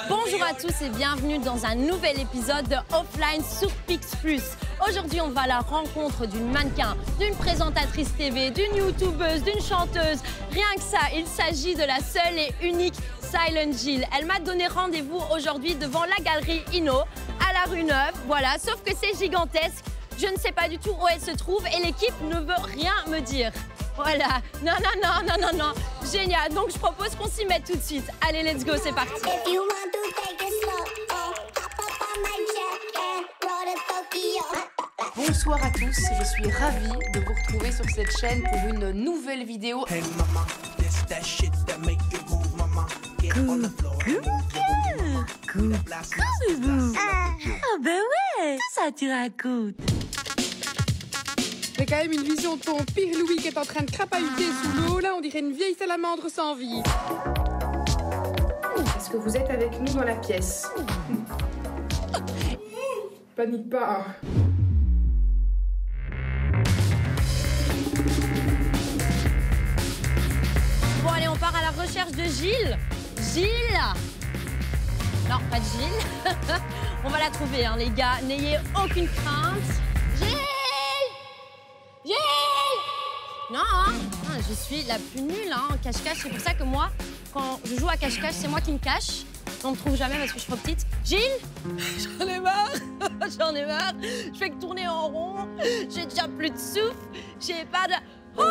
Bonjour à tous et bienvenue dans un nouvel épisode de Offline sur Pix Plus. Aujourd'hui, on va à la rencontre d'une mannequin, d'une présentatrice TV, d'une youtubeuse, d'une chanteuse. Rien que ça, il s'agit de la seule et unique Silent Jill. Elle m'a donné rendez-vous aujourd'hui devant la galerie Inno à la rue Neuve. Voilà, sauf que c'est gigantesque. Je ne sais pas du tout où elle se trouve et l'équipe ne veut rien me dire. Voilà, non. Génial, donc je propose qu'on s'y mette tout de suite. Allez, let's go, c'est parti. Bonsoir à tous, je suis ravie de vous retrouver sur cette chaîne pour une nouvelle vidéo. Ah ben ouais, ça tu racontes. J'ai quand même une vision de ton pire Louis qui est en train de crapahuter sous l'eau. Là, on dirait une vieille salamandre sans vie. Est-ce que vous êtes avec nous dans la pièce? Panique pas. Bon, allez, on part à la recherche de Gilles. Gilles? Non, pas de Gilles. On va la trouver, hein, les gars. N'ayez aucune crainte. Gilles! Non, hein. Je suis la plus nulle en cache-cache. C'est pour ça que moi, quand je joue à cache-cache, c'est moi qui me cache. On me trouve jamais parce que je suis trop petite. Gilles? J'en ai marre. J'en ai marre. Je fais que tourner en rond. J'ai déjà plus de souffle. J'ai pas de... Oh,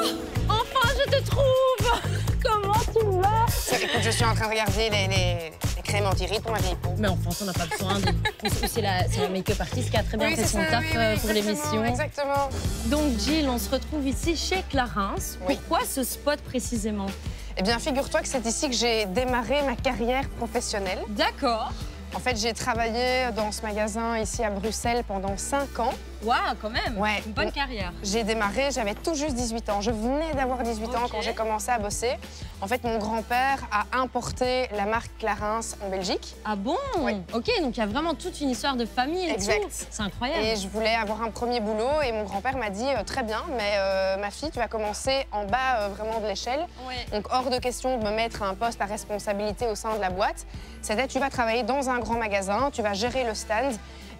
enfin, je te trouve. Comment tu vas? Écoute, je suis en train de regarder les crèmes anti-rides pour ma vieille peau. Mais enfin, on n'a pas besoin de... C'est la make-up artiste qui a très bien fait son taf pour l'émission. Exactement. Donc, Gilles, on se retrouve ici chez Clarins. Oui. Pourquoi ce spot précisément? Eh bien, figure-toi que c'est ici que j'ai démarré ma carrière professionnelle. D'accord. En fait, j'ai travaillé dans ce magasin ici à Bruxelles pendant 5 ans. Waouh, quand même. Ouais. Une bonne carrière. J'ai démarré, j'avais tout juste 18 ans. Je venais d'avoir 18 ans quand j'ai commencé à bosser. En fait, mon grand-père a importé la marque Clarins en Belgique. Ah bon? Oui. Ok, donc il y a vraiment toute une histoire de famille et Exact. tout. C'est incroyable. Et je voulais avoir un premier boulot et mon grand-père m'a dit très bien, mais ma fille, tu vas commencer en bas vraiment de l'échelle. Ouais. Donc hors de question de me mettre à un poste à responsabilité au sein de la boîte. C'était tu vas travailler dans un grand magasin, tu vas gérer le stand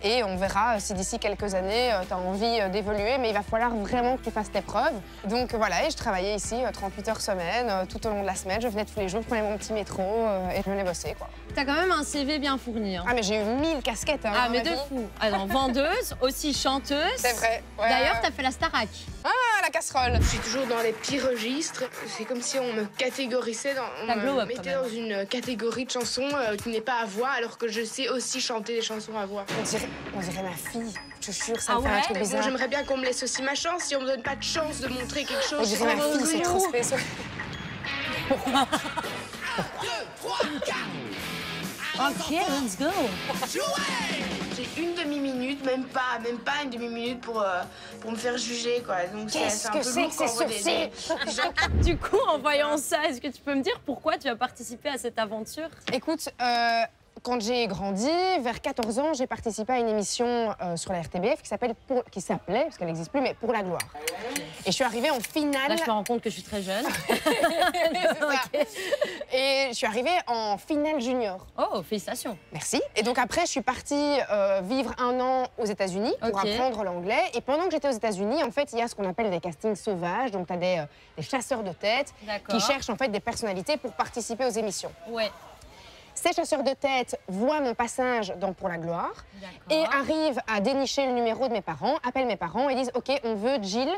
et on verra si d'ici quelques années tu as envie d'évoluer, mais il va falloir vraiment que tu fasses tes preuves. Donc voilà, et je travaillais ici 38 heures semaine, tout au long de la semaine. Je venais tous les jours, je prenais mon petit métro et je venais bosser, quoi. T'as quand même un CV bien fourni. Hein. Ah mais j'ai eu 1000 casquettes. Hein, Ah mais de fou. Alors vendeuse, aussi chanteuse. C'est vrai. Ouais. D'ailleurs, t'as fait la Starac. Ah, la casserole. Je suis toujours dans les petits registres. C'est comme si on me catégorisait, T'as glow on up, me quand mettait même. dans une catégorie de chansons qui n'est pas à voix, alors que je sais aussi chanter des chansons à voix. On dirait ma fille. Je te jure, ça Ah me fait un ouais? truc Mais bon, bizarre. j'aimerais bien qu'on me laisse aussi ma chance. Si on me donne pas de chance de montrer quelque chose, On dirait ma fille, c'est trop spécial. Ok, let's go. J'ai une demi-minute, même pas une demi-minute pour me faire juger, quoi. Donc Qu'est-ce un que peu c'est lourd que quand ces on voit des sourcils? Du coup, en voyant ça, est-ce que tu peux me dire pourquoi tu as participé à cette aventure? Écoute, quand j'ai grandi, vers 14 ans, j'ai participé à une émission sur la RTBF qui s'appelait, parce qu'elle n'existe plus, mais Pour la gloire. Et je suis arrivée en finale. Là, je me rends compte que je suis très jeune. C'est ça. Ok. Et je suis arrivée en finale junior. Oh, félicitations. Merci. Et donc après, je suis partie vivre 1 an aux États-Unis pour Ok. apprendre l'anglais. Et pendant que j'étais aux États-Unis, en fait, il y a ce qu'on appelle des castings sauvages. Donc, tu as des chasseurs de tête D'accord. qui cherchent en fait des personnalités pour participer aux émissions. Ouais. Ces chasseurs de tête voient mon passage dans Pour la gloire et D'accord. arrivent à dénicher le numéro de mes parents, appellent mes parents et disent « Ok, on veut Jill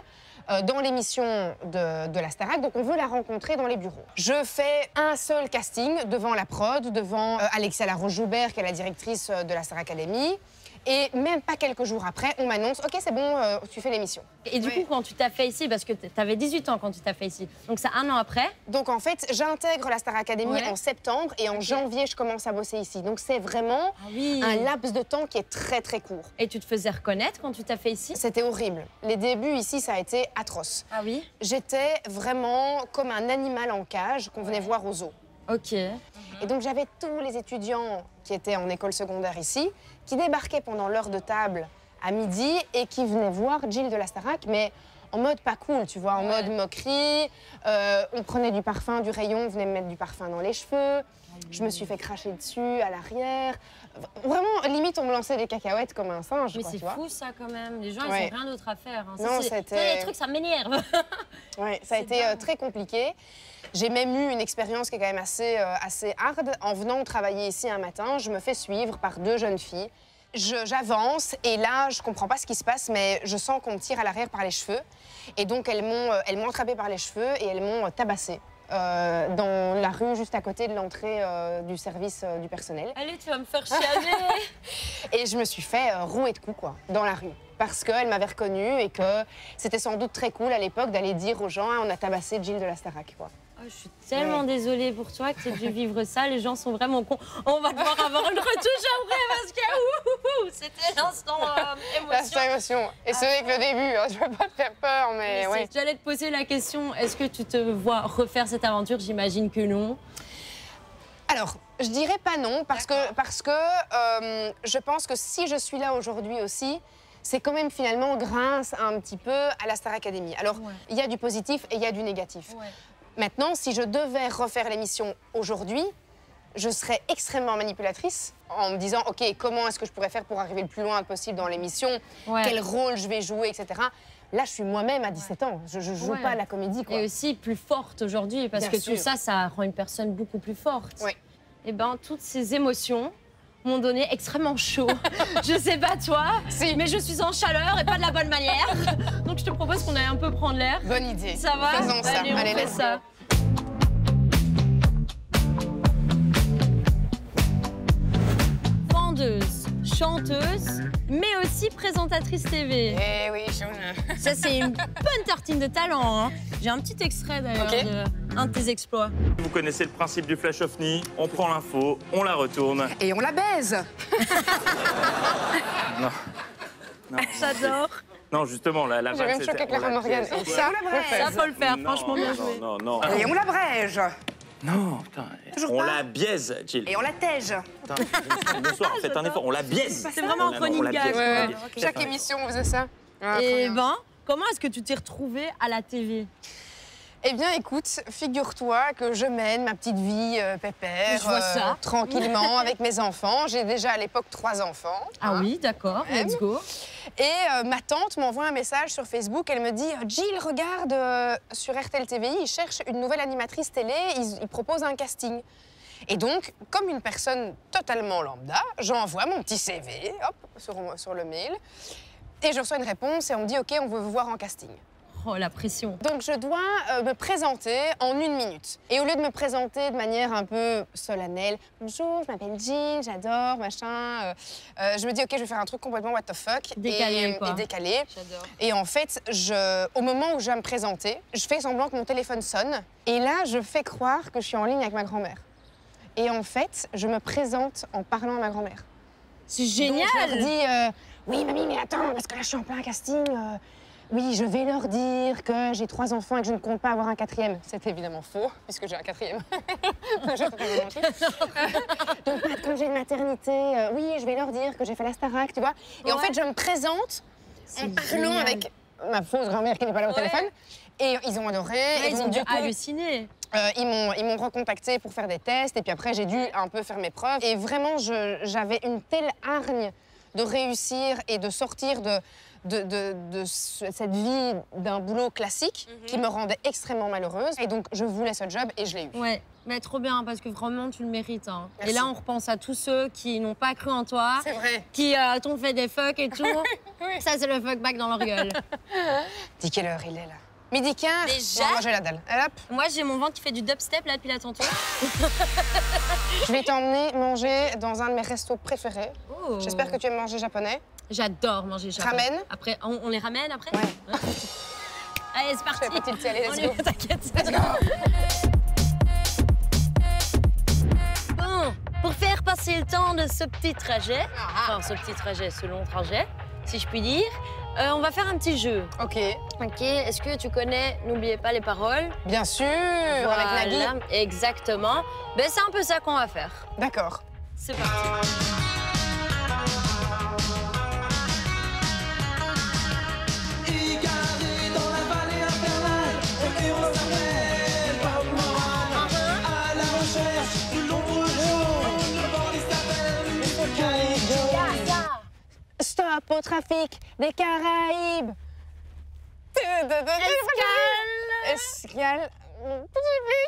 dans l'émission de la Starac, donc on veut la rencontrer dans les bureaux. » Je fais un seul casting devant la prod, devant Alexia Laroche-Joubert, qui est la directrice de la Star Academy. Et même pas quelques jours après, on m'annonce « Ok, c'est bon, tu fais l'émission. » Et du coup, quand tu t'as fait ici, parce que tu avais 18 ans quand tu t'as fait ici, donc c'est 1 an après. Donc en fait, j'intègre la Star Academy Ouais. en septembre et en janvier, je commence à bosser ici. Donc c'est vraiment Oui. un laps de temps qui est très très court. Et tu te faisais reconnaître quand tu t'as fait ici? C'était horrible. Les débuts ici, ça a été atroce. Ah oui? J'étais vraiment comme un animal en cage qu'on venait voir au zoo. Ok. Et donc j'avais tous les étudiants qui étaient en école secondaire ici, qui débarquaient pendant l'heure de table à midi et qui venaient voir Jill de la Starac, mais en mode pas cool, tu vois, en mode moquerie. On prenait du parfum du rayon, on venait me mettre du parfum dans les cheveux. Je me suis fait cracher dessus, à l'arrière. Vraiment, limite, on me lançait des cacahuètes comme un singe. Mais quoi, c'est tu vois. fou ça quand même. Les gens, ils Ouais. n'ont rien d'autre à faire. Hein. Non, Ça, c'était- les trucs, ça m'énerve. Ouais, ça a C'est été dingue. très compliqué. J'ai même eu une expérience qui est quand même assez hard. En venant travailler ici un matin, je me fais suivre par 2 jeunes filles. J'avance et là, je comprends pas ce qui se passe, mais je sens qu'on me tire à l'arrière par les cheveux. Et donc, elles m'ont attrapée par les cheveux et elles m'ont tabassée dans la rue juste à côté de l'entrée du service du personnel. Allez, tu vas me faire chialer. Et je me suis fait rouer de coups, quoi, dans la rue. Parce qu'elle m'avait reconnue et que c'était sans doute très cool à l'époque d'aller dire aux gens ah, on a tabassé Jill de la Starac, quoi. Oh, je suis tellement désolée pour toi que tu aies dû vivre ça. Les gens sont vraiment cons. On va devoir avoir une retouche après parce que c'était l'instant La émotion. émotion. Et ce n'est que le début, hein, je veux pas te faire peur, mais ouais. J'allais te poser la question, est-ce que tu te vois refaire cette aventure? J'imagine que non. Alors, je dirais pas non, parce que je pense que si je suis là aujourd'hui aussi, c'est quand même finalement grâce un petit peu à la Star Academy. Alors, Ouais. il y a du positif et il y a du négatif. Ouais. Maintenant, si je devais refaire l'émission aujourd'hui, je serais extrêmement manipulatrice en me disant, OK, comment est-ce que je pourrais faire pour arriver le plus loin possible dans l'émission? Ouais. Quel rôle je vais jouer, etc. Là, je suis moi-même à 17 ans. Je joue Ouais. pas à la comédie, quoi. Et aussi plus forte aujourd'hui, parce Bien que tout sûr. ça rend une personne beaucoup plus forte. Ouais. Et ben toutes ces émotions m'ont donné extrêmement chaud. Je sais pas toi, Si. mais je suis en chaleur et pas de la bonne manière. Donc je te propose qu'on aille un peu prendre l'air. Bonne idée. Ça va? Faisons ça. Allez, on fait let's go. ça. Vendeuse, chanteuse, mais aussi présentatrice TV. Eh oui, Jaune. Ça, c'est une bonne tartine de talent. Hein. J'ai un petit extrait d'ailleurs Ok. d'un de tes exploits. Vous connaissez le principe du flash ovni, on prend l'info, on la retourne. Et on la baise. Non. Non, J'adore. non, justement, la J'ai vanne, même c'était- choqué Clara on la Morgan. baise. Et ça, on la Ça, braise. faut le faire. Non, Franchement, bien non, joué. Non, non, Et on la brège. non, putain. Toujours On pas. la biaise, Jill. Et on la tège. Putain, bonsoir, faites un effort, on la biaise. C'est vraiment un running gag. Ouais, Ouais. Chaque émission, on faisait ça. Ah, trop Et bien. ben, comment est-ce que tu t'es retrouvée à la TV? Eh bien, écoute, figure-toi que je mène ma petite vie pépère, Je vois ça. tranquillement, avec mes enfants. J'ai déjà à l'époque 3 enfants. Ah oui, d'accord, let's go. Et ma tante m'envoie un message sur Facebook. Elle me dit « Jill, regarde, sur RTL TVI, ils cherchent une nouvelle animatrice télé, ils proposent un casting. » Et donc, comme une personne totalement lambda, j'envoie mon petit CV hop, sur le mail. Et je reçois une réponse et on me dit « OK, on veut vous voir en casting ». Oh, la pression. Donc je dois me présenter en 1 minute. Et au lieu de me présenter de manière un peu solennelle, bonjour, je m'appelle Jill, j'adore, machin, je me dis ok, je vais faire un truc complètement what the fuck. Décalé, et, quoi. et décalé. J'adore. Et en fait, au moment où je vais me présenter, je fais semblant que mon téléphone sonne. Et là, je fais croire que je suis en ligne avec ma grand-mère. Et en fait, je me présente en parlant à ma grand-mère. C'est Donc, génial. je leur dis, oui, mamie, mais attends, parce que là, je suis en plein casting. Oui, je vais leur dire que j'ai 3 enfants et que je ne compte pas avoir un 4e. C'est évidemment faux, puisque j'ai un 4e. Je te fais mentir. Donc, pas de congé de maternité. Oui, je vais leur dire que j'ai fait la Starac, tu vois. Et en Ouais. fait, je me présente en parlant génial. avec ma fausse grand-mère qui n'est pas là au Ouais. téléphone. Et ils ont adoré. Ouais, et ils donc, ont dû du coup, halluciner. ils m'ont recontacté pour faire des tests et puis après j'ai dû un peu faire mes preuves. Et vraiment, j'avais une telle hargne de réussir et de sortir de cette vie d'un boulot classique qui me rendait extrêmement malheureuse. Et donc, je voulais ce job et je l'ai eu. Ouais, mais trop bien, parce que vraiment, tu le mérites. Hein. Merci. Et là, on repense à tous ceux qui n'ont pas cru en toi, C'est vrai. qui t'ont fait des fuck et tout. Oui. Ça, c'est le fuck back dans leur gueule. Dis quelle heure il est là? Midi 15. Déjà? On va manger la dalle. Allez, hop. Moi, j'ai mon ventre qui fait du dubstep là depuis la tantôt. Je vais t'emmener manger dans un de mes restos préférés. Oh. J'espère que tu aimes manger japonais. J'adore manger japonais. Ramène? Après, on les ramène après? Ouais. Allez, c'est parti. Je fais petite allez, let's On y go. va, t'inquiète. Let's go. Bon, pour faire passer le temps de ce petit trajet, Ah. enfin ce petit trajet, ce long trajet, si je puis dire, on va faire un petit jeu. Ok. Ok, est-ce que tu connais N'oubliez pas les paroles? Bien sûr, avec Nagui. Voilà, exactement. Ben, c'est un peu ça qu'on va faire. D'accord. C'est parti. Égaré dans la vallée infernale, le héros s'appelle Bob Moran. À la recherche de l'ombre stop au trafic des Caraïbes. Escale.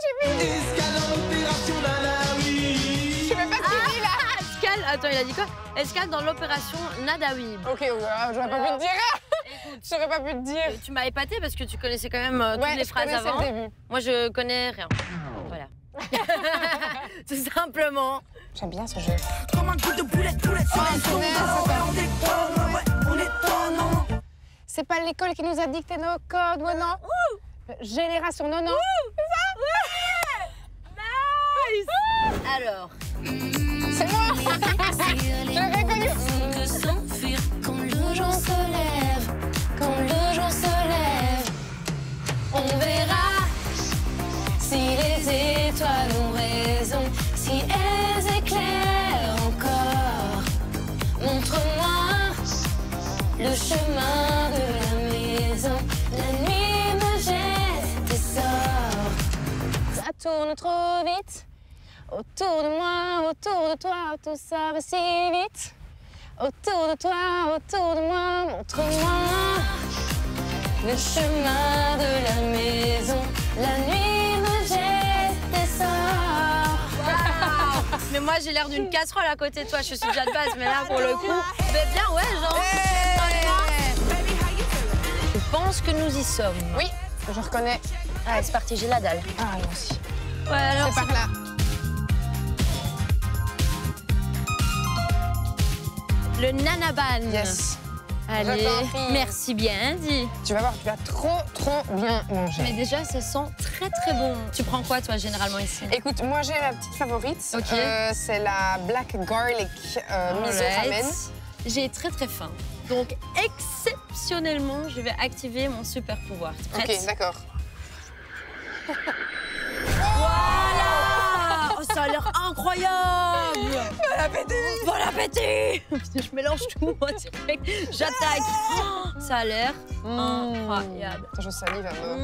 J'ai plus. Escale en opération Nadawi. Je sais même pas ce qu'il dit là. Escale, attends, il a dit quoi? Escale dans l'opération Nadawi. Ok, j'aurais pas pu te dire. J'aurais pas pu te dire. Tu m'as épaté parce que tu connaissais quand même toutes les phrases avant. Le début. Moi, je connais rien. Voilà. Tout simplement. J'aime bien ce jeu. Comme un coup de boulette sur les sons. On déconne, ouais, on étonne. C'est pas l'école qui nous a dicté nos codes, ouais, non? Génération nono. Nice. Alors. C'est moi. Je l'ai reconnu. De s'enfuir quand le jour se lève, quand le jour se lève. On verra si les étoiles ont raison, si elles éclairent encore. Montre-moi le chemin de la maison. La nuit me jette des sorts. Ça tourne trop vite. Autour de moi, autour de toi, tout ça va si vite. Autour de toi, autour de moi, montre-moi le chemin de la maison. La nuit me jette des sorts. Mais moi, j'ai l'air d'une casserole à côté de toi. Je suis déjà de base, mais là, pour le coup, mais bien, ouais, genre. Je pense que nous y sommes. Oui, je reconnais. Allez, c'est parti, j'ai la dalle. Ah, moi aussi. Ouais, alors, C'est par là. le nanaban. Yes. Allez, Je t'en prie. merci bien dit. Tu vas voir, tu vas trop bien manger. Mais déjà, ça sent très très bon. Tu prends quoi, toi, généralement ici? Écoute, moi j'ai ma petite favorite. Ok. C'est la black garlic miso ramen. J'ai très très faim. Donc, exceptionnellement, je vais activer mon super pouvoir. T'es prête? Ok, d'accord. Voilà! Oh, ça a l'air incroyable! Bon appétit! Bon appétit! Putain, je mélange tout, moi, direct. J'attaque. Oh, ça a l'air incroyable. Je salive à mort.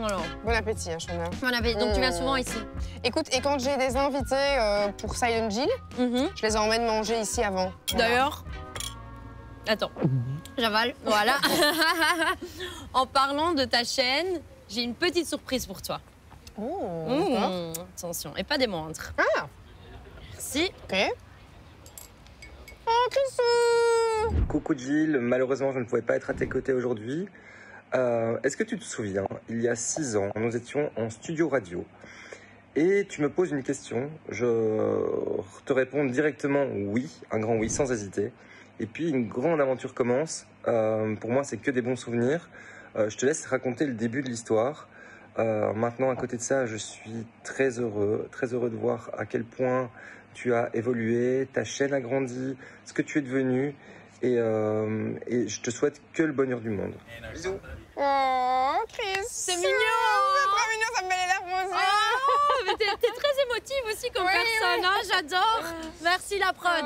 Alors, Bon appétit, hein, Shona. bon appétit. Donc, tu viens souvent ici? Écoute, et quand j'ai des invités pour Silent Jill, je les emmène manger ici avant. Voilà. D'ailleurs, attends, j'avale, voilà. En parlant de ta chaîne, j'ai une petite surprise pour toi. Oh, d'accord. Attention, et pas des moindres. Ah, Merci. ok. Oh, Chrissou! Coucou Jill, malheureusement je ne pouvais pas être à tes côtés aujourd'hui. Est-ce que tu te souviens, il y a 6 ans, nous étions en studio radio et tu me poses une question, je te réponds directement oui, un grand oui sans hésiter. Et puis une grande aventure commence, pour moi c'est que des bons souvenirs. Je te laisse raconter le début de l'histoire. Maintenant à côté de ça, je suis très heureux de voir à quel point tu as évolué, ta chaîne a grandi, ce que tu es devenu. Et je te souhaite que le bonheur du monde. Bisous. Oh, Chris! C'est mignon! C'est trop mignon, ça me met les larmes aux yeux. Oh, mais t'es très émotive aussi comme Oui, personne, hein, j'adore. Merci la prod,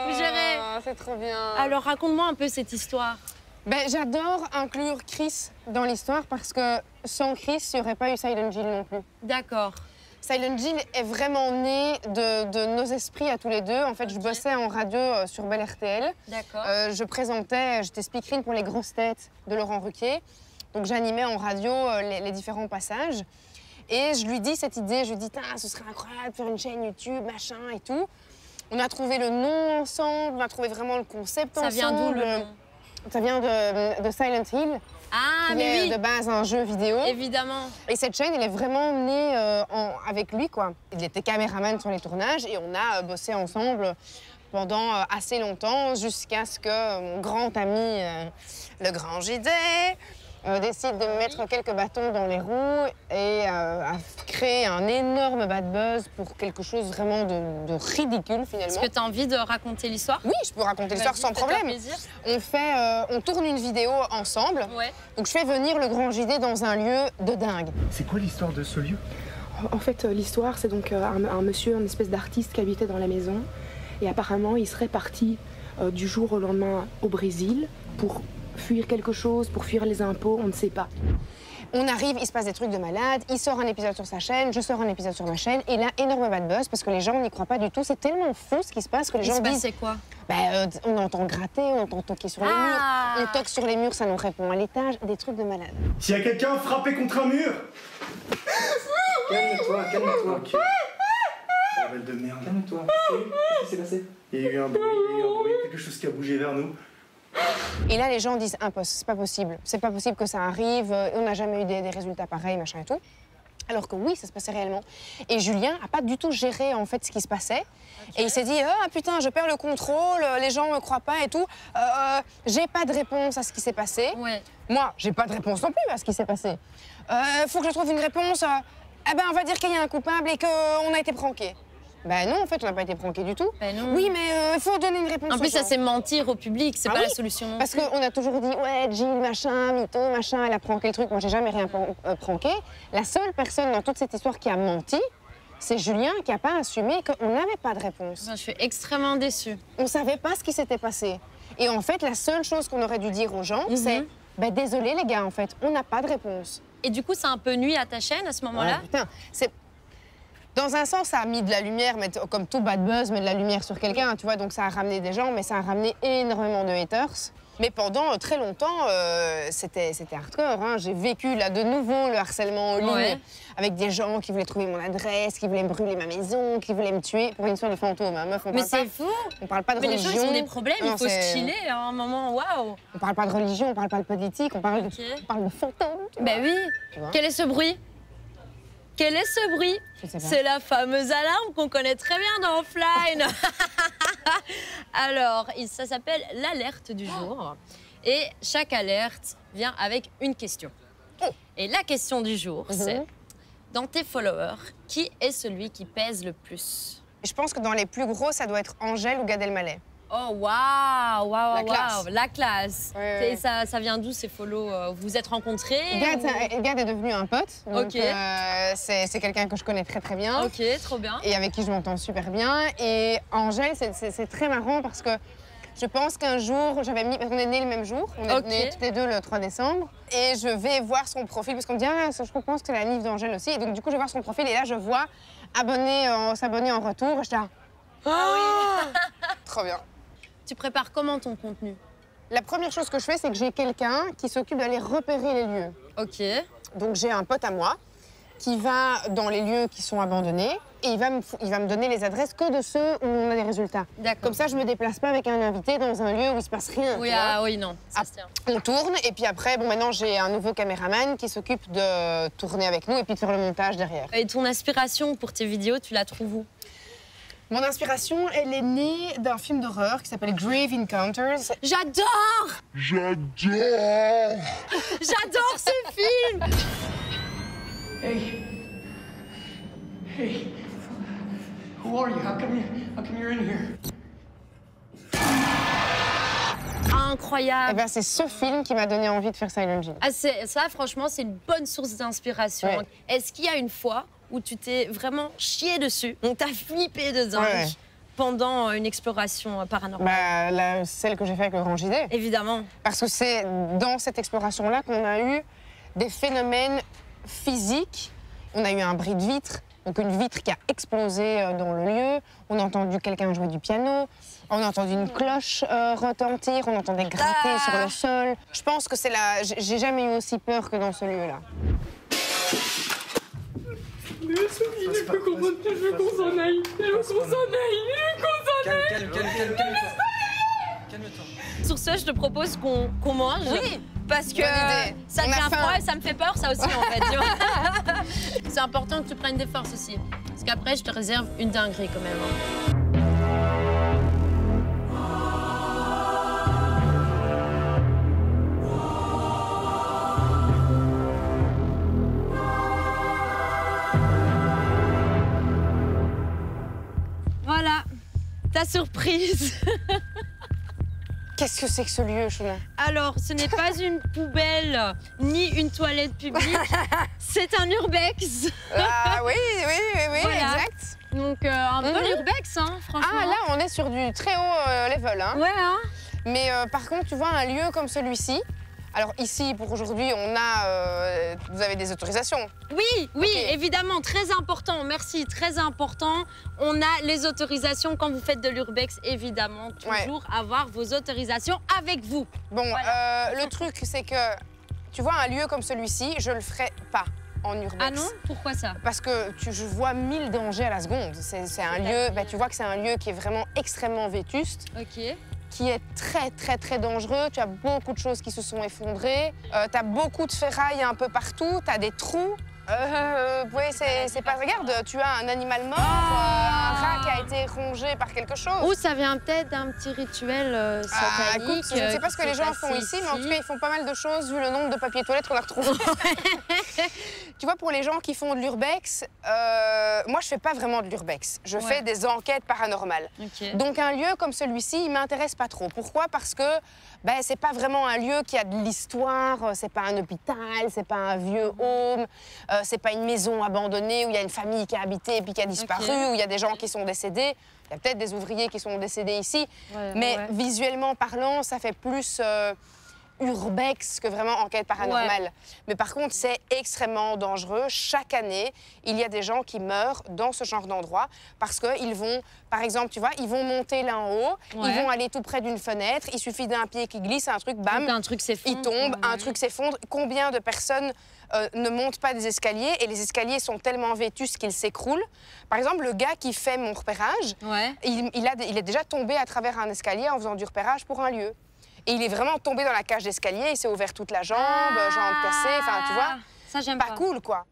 vous gérez. C'est trop bien. Alors raconte-moi un peu cette histoire. Ben, j'adore inclure Chris dans l'histoire parce que sans Chris, il n'y aurait pas eu Silent Jill non plus. D'accord. Silent Jill est vraiment né de nos esprits à tous les deux. En fait, je bossais en radio sur Bel RTL. D'accord. J'étais speakerine pour les grosses têtes de Laurent Ruquier. Donc j'animais en radio les différents passages. Et je lui dis cette idée, je lui dis « ce serait incroyable de faire une chaîne YouTube, machin et tout ». On a trouvé le nom ensemble, on a trouvé vraiment le concept ensemble. Ça vient d'où le nom? Ça vient de Silent Hill, Ah, qui mais est oui, de base un jeu vidéo. évidemment. Et cette chaîne, elle est vraiment née avec lui, quoi. Il était caméraman sur les tournages et on a bossé ensemble pendant assez longtemps jusqu'à ce que mon grand ami, le grand JD, décide de me mettre quelques bâtons dans les roues et a créé un énorme bad buzz pour quelque chose vraiment de ridicule, finalement. Est-ce que tu as envie de raconter l'histoire? Oui, je peux raconter l'histoire sans Fais-toi problème. plaisir. On tourne une vidéo ensemble. Ouais. Donc je fais venir le grand JD dans un lieu de dingue. C'est quoi l'histoire de ce lieu? En fait, l'histoire, c'est donc un monsieur, une espèce d'artiste qui habitait dans la maison. Et apparemment, il serait parti du jour au lendemain au Brésil pour fuir quelque chose, pour fuir les impôts, on ne sait pas. On arrive, il se passe des trucs de malade, il sort un épisode sur sa chaîne, je sors un épisode sur ma chaîne, et là, énorme bad buzz parce que les gens n'y croient pas du tout. C'est tellement fou ce qui se passe que les gens disent... C'est quoi? On entend gratter, on entend toquer sur les murs, on toque sur les murs, ça nous répond à l'étage, des trucs de malade. S'il y a quelqu'un frappé contre un mur. Calme-toi, calme-toi. Okay. Bordel de merde. Calme-toi. Qu'est-ce qui s'est passé? Il y a eu un bruit, quelque chose qui a bougé vers nous. Et là, les gens disent c'est pas possible que ça arrive, on n'a jamais eu des résultats pareils, machin et tout. Alors que oui, ça se passait réellement. Et Julien n'a pas du tout géré en fait ce qui se passait. Okay. Et il s'est dit ah putain, je perds le contrôle, les gens me croient pas et tout. J'ai pas de réponse à ce qui s'est passé. Ouais. Moi, j'ai pas de réponse non plus à ce qui s'est passé. Faut que je trouve une réponse. On va dire qu'il y a un coupable et qu'on a été pranké. Ben non, en fait, on n'a pas été pranké du tout. Ben non. Oui, mais il faut donner une réponse. En plus, ça c'est mentir au public, c'est pas la solution. Parce qu'on a toujours dit, ouais, Jill, machin, mytho, machin, elle a pranké le truc. Moi, j'ai jamais rien pranké. La seule personne dans toute cette histoire qui a menti, c'est Julien qui n'a pas assumé qu'on n'avait pas de réponse. Je suis extrêmement déçue. On savait pas ce qui s'était passé. Et en fait, la seule chose qu'on aurait dû dire aux gens, c'est, désolé les gars, en fait, on n'a pas de réponse. Et du coup, ça a un peu nuit à ta chaîne à ce moment-là? Putain, c'est... Dans un sens, ça a mis de la lumière, mais comme tout bad buzz, met de la lumière sur quelqu'un, tu vois, donc ça a ramené des gens, mais ça a ramené énormément de haters. Mais pendant très longtemps, c'était hardcore, hein. J'ai vécu là de nouveau le harcèlement en ligne, avec des gens qui voulaient trouver mon adresse, qui voulaient brûler ma maison, qui voulaient me tuer pour une histoire de fantôme. Hein. Meuf, mais c'est fou. On parle pas de religion. Les gens ils ont des problèmes, il faut se chiller à un moment, waouh. On parle pas de religion, on parle pas de politique, on parle de fantômes. Ben oui. Quel est ce bruit? Quel est ce bruit? C'est la fameuse alarme qu'on connaît très bien dans Offline. Alors, ça s'appelle l'alerte du jour. Et chaque alerte vient avec une question. Et la question du jour, c'est, dans tes followers, qui est celui qui pèse le plus? Je pense que dans les plus gros, ça doit être Angèle ou Gad Elmaleh. Oh, waouh, waouh, waouh, la classe. Et ça vient d'où ces follow? Vous vous êtes rencontrés? Gad est devenu un pote. Donc, c'est quelqu'un que je connais très très bien. Ok, trop bien. Et avec qui je m'entends super bien. Et Angèle, c'est très marrant parce que je pense qu'un jour, on est nés le même jour. On est nés toutes les deux le 3 décembre. Et je vais voir son profil parce qu'on me dit ah, je pense que c'est la nif d'Angèle aussi. Et donc du coup, je vais voir son profil et là, je vois s'abonner en retour. Et je dis trop bien. Tu prépares comment ton contenu? La première chose que je fais, c'est que j'ai quelqu'un qui s'occupe d'aller repérer les lieux. Ok. Donc j'ai un pote à moi qui va dans les lieux qui sont abandonnés et il va me donner les adresses que de ceux où on a des résultats. Comme ça, je me déplace pas avec un invité dans un lieu où il se passe rien. Oui, oui, non, ça se tient. On tourne et puis après, maintenant j'ai un nouveau caméraman qui s'occupe de tourner avec nous et puis de faire le montage derrière. Et ton inspiration pour tes vidéos, tu la trouves où? Mon inspiration, elle est née d'un film d'horreur qui s'appelle Grave Encounters. J'adore! J'adore! J'adore ce film! Hey, who are you? How come you're in here? Incroyable. Eh ben, c'est ce film qui m'a donné envie de faire Silent Jill. Ah, ça, franchement, c'est une bonne source d'inspiration. Ouais. Est-ce qu'il y a une fois où tu t'es vraiment chié dessus, donc t'as flippé de dingue pendant une exploration paranormale? Celle que j'ai faite avec le Grand JD. Évidemment. Parce que c'est dans cette exploration-là qu'on a eu des phénomènes physiques. On a eu un bris de vitre, donc une vitre qui a explosé dans le lieu. On a entendu quelqu'un jouer du piano. On a entendu une cloche retentir. On entendait gratter sur le sol. Je pense que c'est là. J'ai jamais eu aussi peur que dans ce lieu-là. Mais il ne peut comprendre que je veux qu'on s'en aille. Il veut qu'on s'en aille. Calme-toi. Sur ce, je te propose qu'on mange. Oui. Parce que ça devient froid et ça me fait peur, ça aussi, en fait. C'est important que tu prennes des forces aussi. Parce qu'après, je te réserve une dinguerie, quand même. Voilà, ta surprise. Qu'est-ce que c'est que ce lieu, Shona? Alors, ce n'est pas une poubelle ni une toilette publique, c'est un urbex. Ah oui, voilà. Exact. Donc, un bon urbex, hein, franchement. Ah, là, on est sur du très haut level, hein. Ouais, hein. Mais par contre, tu vois, un lieu comme celui-ci, Alors ici, pour aujourd'hui, on a... vous avez des autorisations? Oui, oui, Ok. évidemment, très important, merci, très important. On a les autorisations quand vous faites de l'urbex, évidemment, toujours avoir vos autorisations avec vous. Bon, Voilà. le truc, c'est que, tu vois, un lieu comme celui-ci, je le ferai pas en urbex. Ah non? Pourquoi ça? Parce que je vois 1000 dangers à la seconde. C'est un lieu, bah, tu vois que c'est un lieu qui est vraiment extrêmement vétuste. Ok. Qui est très dangereux. Tu as beaucoup de choses qui se sont effondrées. Tu as beaucoup de ferrailles un peu partout. Tu as des trous. Oui, c'est pas... Regarde, tu as un animal mort, un rat qui a été rongé par quelque chose. Ou ça vient peut-être d'un petit rituel satanique. Écoute, je ne sais pas ce que les gens font ici, mais en tout cas, ils font pas mal de choses vu le nombre de papiers toilettes qu'on a retrouvés. Tu vois, pour les gens qui font de l'urbex, moi, je fais pas vraiment de l'urbex. Je fais des enquêtes paranormales. Okay. Donc, un lieu comme celui-ci, il m'intéresse pas trop. Pourquoi? Parce que ben, c'est pas vraiment un lieu qui a de l'histoire. C'est pas un hôpital, c'est pas un vieux home, c'est pas une maison abandonnée où il y a une famille qui a habité et puis qui a disparu, où il y a des gens qui sont décédés. Il y a peut-être des ouvriers qui sont décédés ici, mais visuellement parlant, ça fait plus urbex que vraiment enquête paranormale. Mais par contre, c'est extrêmement dangereux. Chaque année, il y a des gens qui meurent dans ce genre d'endroit parce qu'ils vont, par exemple, tu vois, ils vont monter là en haut, ils vont aller tout près d'une fenêtre, il suffit d'un pied qui glisse, un truc, bam, un truc s'effondre, il tombe, un truc s'effondre. Combien de personnes ne montent pas des escaliers et les escaliers sont tellement vétustes qu'ils s'écroulent? Par exemple, le gars qui fait mon repérage, il est déjà tombé à travers un escalier en faisant du repérage pour un lieu. Et il est vraiment tombé dans la cage d'escalier, il s'est ouvert toute la jambe, jambe cassée, enfin tu vois. Ça, j'aime pas. Pas cool, quoi.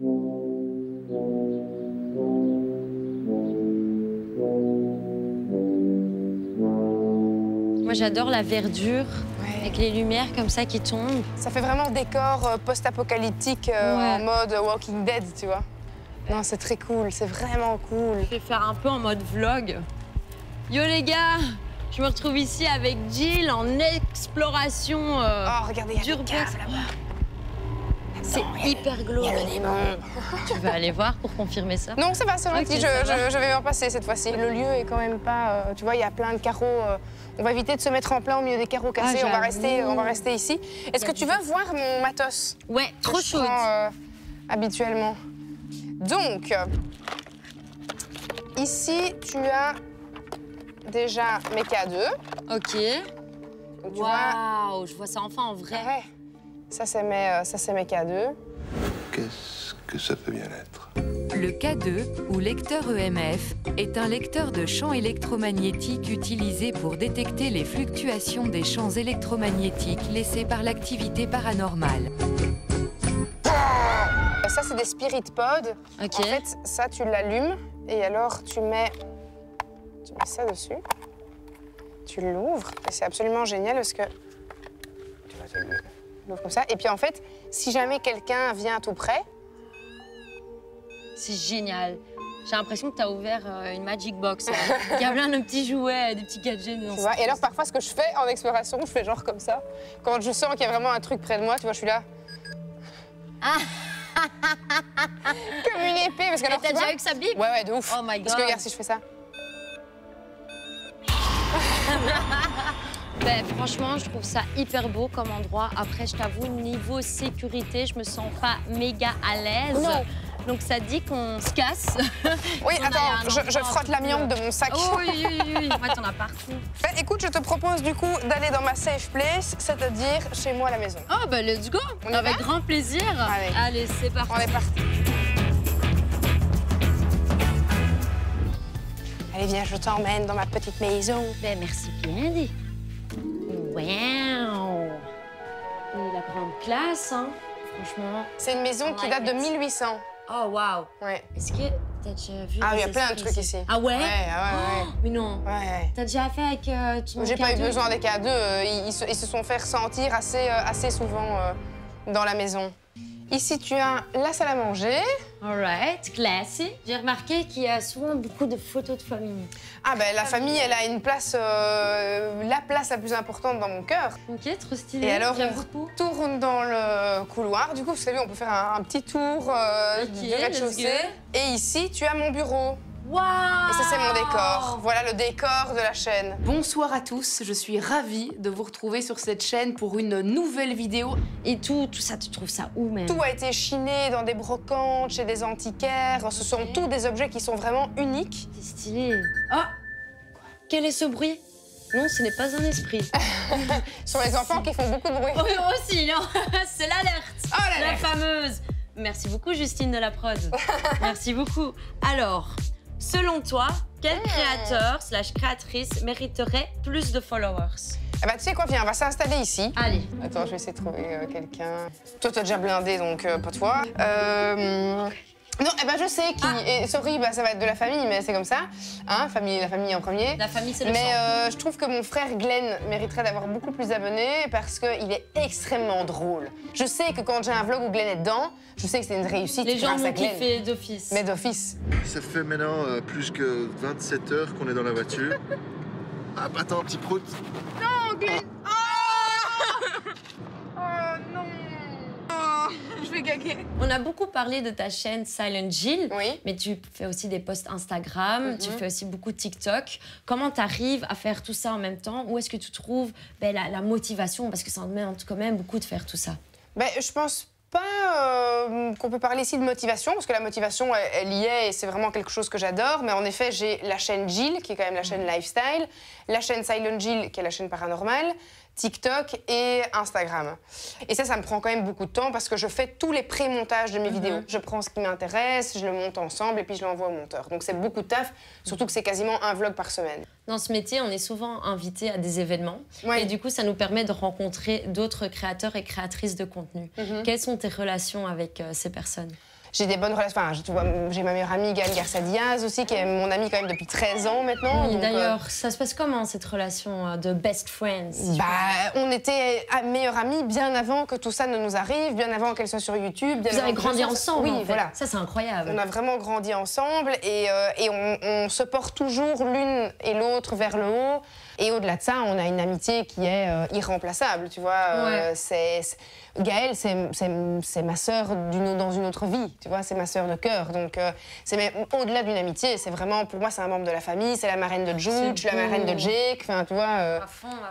Moi, j'adore la verdure avec les lumières comme ça qui tombent. Ça fait vraiment décor post-apocalyptique en mode Walking Dead, tu vois. Non, c'est très cool, c'est vraiment cool. Je vais faire un peu en mode vlog. Yo les gars, je me retrouve ici avec Jill en exploration regardez, il y a des caves là-bas. C'est hyper glauque. Il y a le démon. Tu vas aller voir pour confirmer ça? Non, ça va, c'est gentil, Okay, je vais en passer cette fois-ci. Le lieu est quand même pas... tu vois, il y a plein de carreaux. On va éviter de se mettre en plein au milieu des carreaux cassés. On va rester ici. Est-ce que tu veux voir mon matos? Ouais, trop chaud. Habituellement. Donc, ici, tu as déjà mes K2. Ok. Waouh, je vois ça enfin en vrai. Ouais. Ça, c'est mes K2. Qu'est-ce que ça peut bien être? Le K2, ou lecteur EMF, est un lecteur de champs électromagnétiques utilisé pour détecter les fluctuations des champs électromagnétiques laissés par l'activité paranormale. Ça, c'est des spirit pods. Ok. En fait, ça, tu l'allumes et alors tu mets ça dessus. Tu l'ouvres et c'est absolument génial parce que tu vois, tu l'ouvres comme ça. Et puis en fait, si jamais quelqu'un vient tout près... C'est génial. J'ai l'impression que tu as ouvert une Magic Box. Il y a plein de petits jouets, des petits gadgets. Tu vois, et alors parfois, ce que je fais en exploration, je fais genre comme ça. Quand je sens qu'il y a vraiment un truc près de moi, tu vois, je suis là... Comme une épée, parce que alors, t'as déjà eu que ça bip? Ouais, de ouf. Oh my God. Parce que regarde, si je fais ça... Ben, franchement, je trouve ça hyper beau comme endroit. Après, je t'avoue, niveau sécurité, je me sens pas méga à l'aise. Non. Donc, ça dit qu'on se casse. Oui, attends, je frotte l'amiante de mon sac. Oh, oui. Ouais, t'en as partout. Ben, écoute, je te propose du coup d'aller dans ma safe place, c'est-à-dire chez moi à la maison. Oh, ben, let's go. Avec grand plaisir. Allez, c'est parti. On est parti. Allez, viens, je t'emmène dans ma petite maison. Ben, merci bien dit. Wow. Et la grande classe, hein. Franchement. C'est une maison qui date de 1800. Oh, wow. Ouais. Est-ce que t'as déjà vu il y a plein de trucs ici. Ah ouais? Ouais. Mais non. Ouais. T'as déjà fait avec ton J'ai pas eu K2? besoin des K2. Ils se sont fait ressentir assez souvent dans la maison. Ici, tu as la salle à manger. Alright, classique. J'ai remarqué qu'il y a souvent beaucoup de photos de famille. Ah ben la famille, elle a une place, la place la plus importante dans mon cœur. Ok, trop stylé. Et alors on tourne dans le couloir. Du coup, vous savez, on peut faire un petit tour du rez-de-chaussée. Et ici, tu as mon bureau. Waouh! Et ça, c'est mon décor. Voilà le décor de la chaîne. Bonsoir à tous, je suis ravie de vous retrouver sur cette chaîne pour une nouvelle vidéo. Et tout ça, tu trouves ça où même? Tout a été chiné dans des brocantes, chez des antiquaires. Ce sont tous des objets qui sont vraiment uniques. C'est stylé. Oh! Quel est ce bruit? Non, ce n'est pas un esprit. Ce sont les enfants qui font beaucoup de bruit. Oui, aussi, non. C'est l'alerte. Oh, la fameuse. Merci beaucoup, Justine de la prod. Merci beaucoup. Alors, selon toi, quel créateur / créatrice mériterait plus de followers? Ah bah, tu sais quoi, viens, on va s'installer ici. Allez. Attends, je vais essayer de trouver quelqu'un. Toi, t'as déjà blindé, donc pas toi. Non, eh ben je sais qui. Et sorry, bah, ça va être de la famille, mais c'est comme ça. Hein, la famille en premier. La famille, c'est le sang. Mais je trouve que mon frère Glenn mériterait d'avoir beaucoup plus d'abonnés parce qu'il est extrêmement drôle. Je sais que quand j'ai un vlog où Glenn est dedans, je sais que c'est une réussite. Les gens grâce à vont Glenn. kiffer d'office. Mais d'office. Ça fait maintenant plus que 27 heures qu'on est dans la voiture. Ah, attends, un petit prout. Non, Glenn. Oh non. Je vais gaguer. On a beaucoup parlé de ta chaîne Silent Jill, oui. Mais tu fais aussi des posts Instagram, tu fais aussi beaucoup de TikTok. Comment tu arrives à faire tout ça en même temps? Où est-ce que tu trouves la motivation? Parce que ça demande quand même beaucoup de faire tout ça. Je pense pas qu'on peut parler ici de motivation, parce que la motivation, elle y est et c'est vraiment quelque chose que j'adore. Mais en effet, j'ai la chaîne Jill, qui est quand même la chaîne lifestyle, la chaîne Silent Jill, qui est la chaîne paranormale, TikTok et Instagram. Et ça me prend quand même beaucoup de temps parce que je fais tous les pré-montages de mes vidéos. Je prends ce qui m'intéresse, je le monte ensemble et puis je l'envoie au monteur. Donc c'est beaucoup de taf, surtout que c'est quasiment un vlog par semaine. Dans ce métier, on est souvent invité à des événements. Ouais. Et du coup, ça nous permet de rencontrer d'autres créateurs et créatrices de contenu. Quelles sont tes relations avec ces personnes? J'ai des bonnes relations. Enfin, tu vois, j'ai ma meilleure amie, Gaëlle Garcia Diaz aussi, qui est mon amie quand même depuis 13 ans maintenant. Oui, donc, d'ailleurs, ça se passe comment, cette relation de best friends? On était meilleures amies bien avant que tout ça ne nous arrive, bien avant qu'elle soit sur YouTube. Vous avez grandi ensemble, oui, en fait. Voilà. Ça, c'est incroyable. On a vraiment grandi ensemble et on se porte toujours l'une et l'autre vers le haut. Et au-delà de ça, on a une amitié qui est irremplaçable, tu vois. Gaëlle, c'est ma sœur dans une autre vie, tu vois, c'est ma sœur de cœur. Donc, c'est au-delà d'une amitié, c'est vraiment, pour moi, c'est un membre de la famille, c'est la marraine de Jude, je suis la marraine de Jake, enfin, tu vois,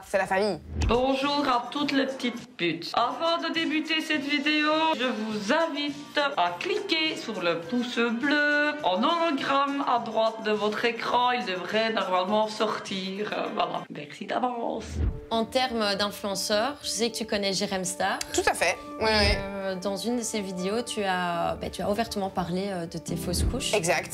c'est la famille. Bonjour à toutes les petites putes. Avant de débuter cette vidéo, je vous invite à cliquer sur le pouce bleu en hologramme à droite de votre écran. Il devrait normalement sortir. Voilà. Merci d'avance. En termes d'influenceurs, je sais que tu connais Jérém Star. Tout à fait. Oui, dans une de ses vidéos, tu as ouvertement parlé de tes fausses couches. Exact.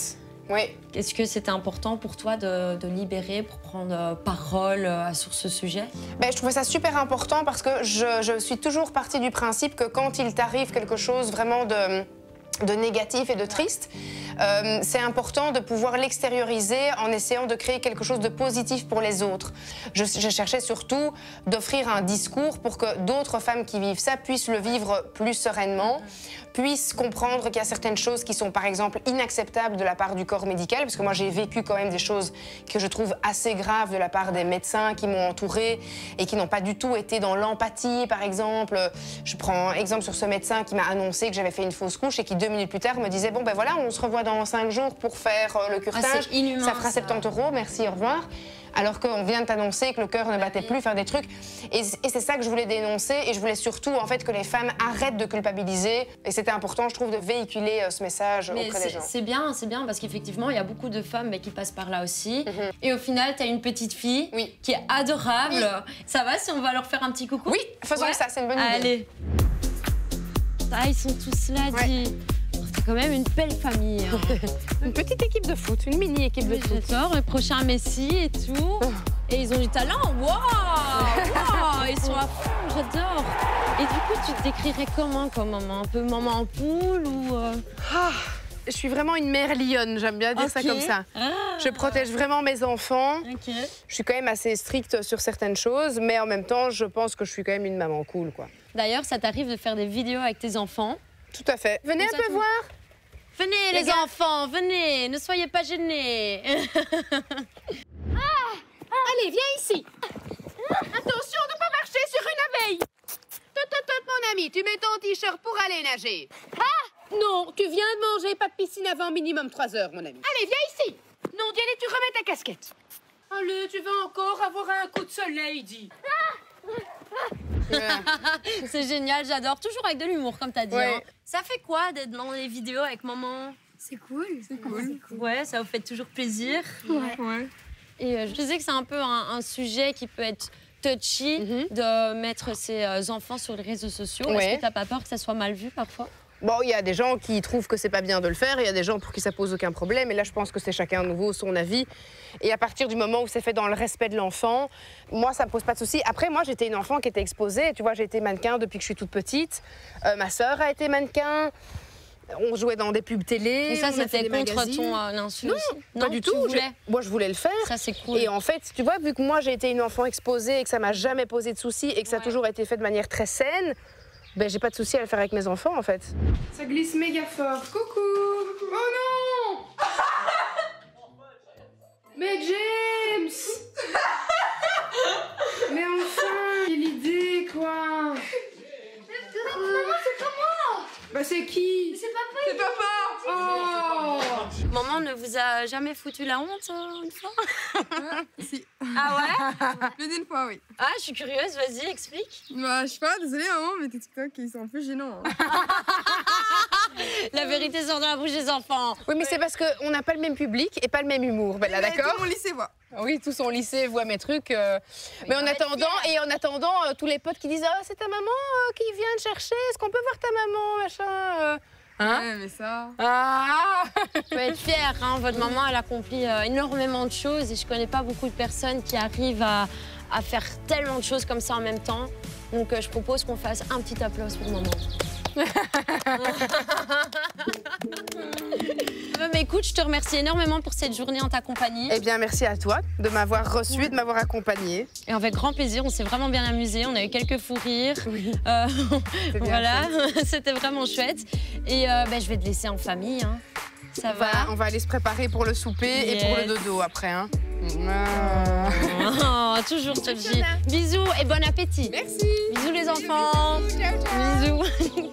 Oui. Est-ce que c'était important pour toi de libérer, pour prendre parole sur ce sujet? Je trouvais ça super important parce que je suis toujours partie du principe que quand il t'arrive quelque chose vraiment de négatif et de triste, c'est important de pouvoir l'extérioriser en essayant de créer quelque chose de positif pour les autres. Je cherchais surtout d'offrir un discours pour que d'autres femmes qui vivent ça puissent le vivre plus sereinement, puissent comprendre qu'il y a certaines choses qui sont par exemple inacceptables de la part du corps médical, parce que moi j'ai vécu quand même des choses que je trouve assez graves de la part des médecins qui m'ont entourée et qui n'ont pas du tout été dans l'empathie, par exemple. Je prends exemple sur ce médecin qui m'a annoncé que j'avais fait une fausse couche et qui 2 minutes plus tard me disait « Bon ben voilà, on se revoit dans 5 jours pour faire le curetage, c'est inhumain, ça fera 70 €, merci, au revoir ». Alors qu'on vient de t'annoncer que le cœur ne battait plus, faire des trucs. Et c'est ça que je voulais dénoncer. Et je voulais surtout, en fait, que les femmes arrêtent de culpabiliser. Et c'était important, je trouve, de véhiculer ce message auprès des gens. C'est bien, parce qu'effectivement, il y a beaucoup de femmes qui passent par là aussi. Et au final, tu as une petite fille qui est adorable. Oui. Ça va si on va leur faire un petit coucou? Oui, faisons ça, c'est une bonne idée. Allez. Ils sont tous là, dis. C'est quand même une belle famille. Hein. Une petite équipe de foot, une mini équipe de foot. J'adore, le prochain Messi et tout. Et ils ont du talent. Waouh, ils sont à fond, j'adore. Et du coup, tu te décrirais comment comme maman? Un peu maman en poule ou... Je suis vraiment une mère lionne, j'aime bien dire ça comme ça. Je protège vraiment mes enfants. Je suis quand même assez stricte sur certaines choses, mais en même temps, je pense que je suis quand même une maman cool, quoi. D'ailleurs, ça t'arrive de faire des vidéos avec tes enfants? Tout à fait. Venez un peu voir. Venez les enfants, venez, ne soyez pas gênés. Allez, viens ici. Attention de ne pas marcher sur une abeille. Mon ami, tu mets ton t-shirt pour aller nager. Ah! Non, tu viens de manger, pas de piscine avant minimum 3 heures, mon ami. Allez, viens ici. casquette. Allez, tu vas encore avoir un coup de soleil, dis. C'est génial, j'adore. Toujours avec de l'humour, comme t'as dit. Ouais. Hein. Ça fait quoi d'être dans les vidéos avec maman? C'est cool. C'est cool. Ouais, ça vous fait toujours plaisir. Ouais. Et je sais que c'est un peu un sujet qui peut être touchy de mettre ses enfants sur les réseaux sociaux. Ouais. Est-ce que t'as pas peur que ça soit mal vu parfois? Bon, il y a des gens qui trouvent que c'est pas bien de le faire, il y a des gens pour qui ça pose aucun problème. Et là, je pense que c'est chacun de nouveau son avis. Et à partir du moment où c'est fait dans le respect de l'enfant, moi, ça me pose pas de souci. Après, moi, j'étais une enfant qui était exposée. Tu vois, j'ai été mannequin depuis que je suis toute petite. Ma sœur a été mannequin. On jouait dans des pubs télé. Et ça, on a fait c'était des contre magazines. ton insu aussi? Non, pas du tout. Moi, je voulais le faire. Ça, c'est cool. Et en fait, tu vois, vu que moi, j'ai été une enfant exposée et que ça m'a jamais posé de soucis et que ça a toujours été fait de manière très saine, ben, j'ai pas de souci à le faire avec mes enfants, en fait. Ça glisse méga fort. Coucou. Oh non. Mais James. Mais enfin, quelle idée, quoi. Maman, c'est pas moi. Bah c'est qui? C'est papa. C'est papa. Oh. Maman ne vous a jamais foutu la honte une fois? Si. Ah ouais? Plus d'une fois, oui. Ah, je suis curieuse, vas-y, explique. Bah, je sais pas, désolée, maman, mais tes TikTok, ils sont un peu gênants. Hein. La vérité sort dans la bouche des enfants. Oui, mais c'est parce qu'on n'a pas le même public et pas le même humour. Ben là, d'accord? Tout mon lycée voit. Oui, tout son lycée voit mes trucs. Mais en attendant, tous les potes qui disent « Ah, c'est ta maman qui vient te chercher. Est-ce qu'on peut voir ta maman, machin Hein? Ouais, mais ça... Ah. Vous pouvez être fiers, hein, votre maman, elle accomplit énormément de choses et je connais pas beaucoup de personnes qui arrivent à faire tellement de choses comme ça en même temps. Donc je propose qu'on fasse un petit applause pour maman. Mais écoute, je te remercie énormément pour cette journée en ta compagnie. Eh bien, merci à toi de m'avoir reçu et de m'avoir accompagnée. Et avec grand plaisir, on s'est vraiment bien amusés, on a eu quelques fous rires. Oui. Voilà, c'était vraiment chouette. Et je vais te laisser en famille. Hein. Ça va? On va aller se préparer pour le souper et pour le dodo après. Hein. Oh, toujours ce petit. Bisous et bon appétit. Merci. Bisous les enfants. Ciao, ciao. Bisous.